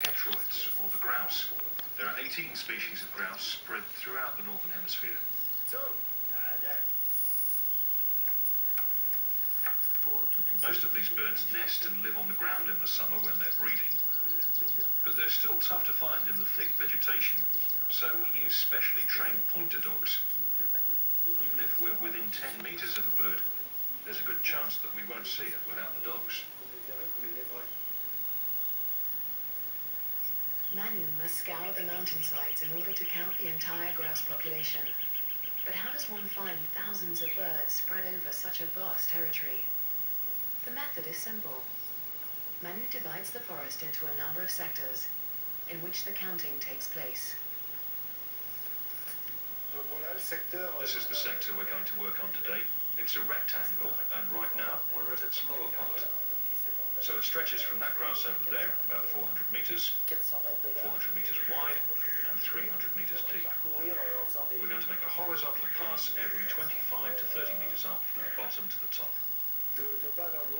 petrolets, or the grouse. There are 18 species of grouse spread throughout the northern hemisphere. Most of these birds nest and live on the ground in the summer when they're breeding, but they're still tough to find in the thick vegetation, so we use specially trained pointer dogs. Even if we're within 10 meters of a bird, there's a good chance that we won't see it without the dogs. Manu must scour the mountainsides in order to count the entire grouse population. But how does one find thousands of birds spread over such a vast territory? The method is simple. Manu divides the forest into a number of sectors in which the counting takes place. This is the sector we're going to work on today. It's a rectangle, and right now we're at its lower part. So it stretches from that grass over there, about 400 meters, 400 meters wide, and 300 meters deep. We're going to make a horizontal pass every 25 to 30 meters up from the bottom to the top.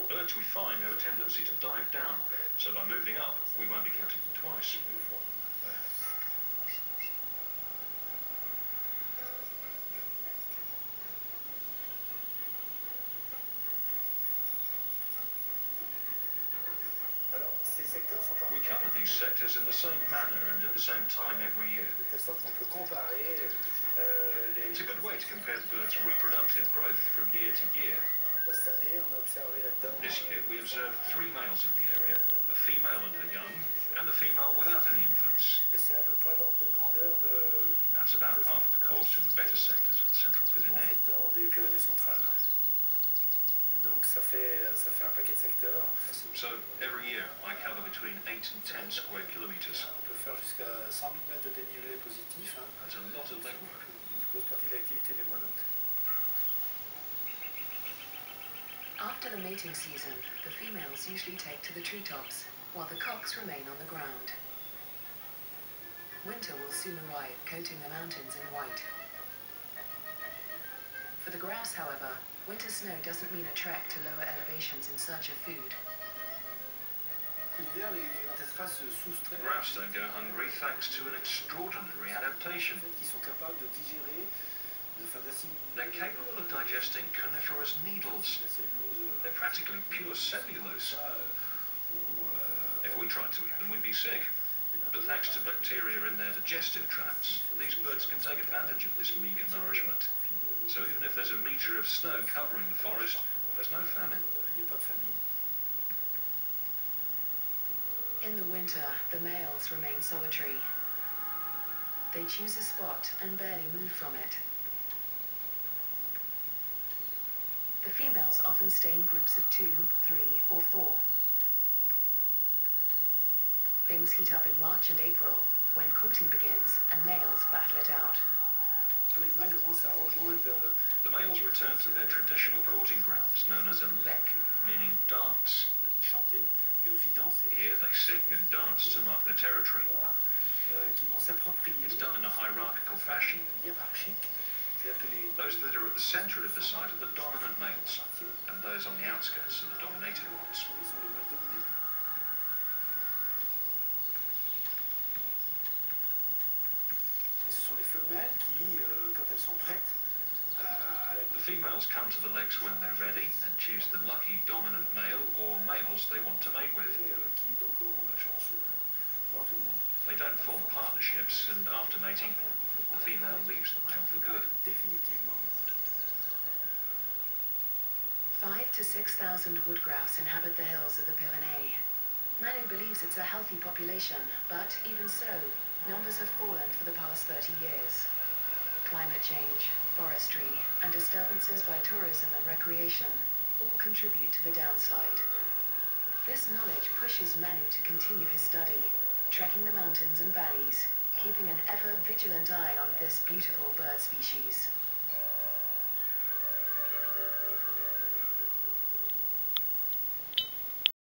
Birds we find have a tendency to dive down, so by moving up, we won't be counting them twice. We cover these sectors in the same manner and at the same time every year. It's a good way to compare the birds' reproductive growth from year to year. This year we observed 3 males in the area, a female and her young, and a female without any infants. That's about half of the course in the better sectors of the central Pyrenees. So every year I cover between 8 and 10 square kilometers. That's a lot of legwork. After the mating season, the females usually take to the treetops, while the cocks remain on the ground. Winter will soon arrive, coating the mountains in white. For the grouse, however, winter snow doesn't mean a trek to lower elevations in search of food. The grouse don't go hungry thanks to an extraordinary adaptation. They're capable of digesting coniferous needles. They're practically pure cellulose. If we tried to eat them, we'd be sick. But thanks to bacteria in their digestive tracts, these birds can take advantage of this meager nourishment. So even if there's a metre of snow covering the forest, there's no famine. In the winter, the males remain solitary. They choose a spot and barely move from it. The females often stay in groups of 2, 3, or 4. Things heat up in March and April, when courting begins and males battle it out. The males return to their traditional courting grounds, known as a lek, meaning dance. Here they sing and dance to mark their territory. It's done in a hierarchical fashion. Those that are at the centre of the site are the dominant males, and those on the outskirts are the dominated ones. The females come to the legs when they're ready and choose the lucky dominant male or males they want to mate with. They don't form partnerships, and after mating, the female leaves the male for good. 5,000 to 6,000 wood grouse inhabit the hills of the Pyrenees. Manu believes it's a healthy population, but even so, numbers have fallen for the past 30 years. Climate change, forestry, and disturbances by tourism and recreation all contribute to the downslide. This knowledge pushes Manu to continue his study, trekking the mountains and valleys, keeping an ever-vigilant eye on this beautiful bird species.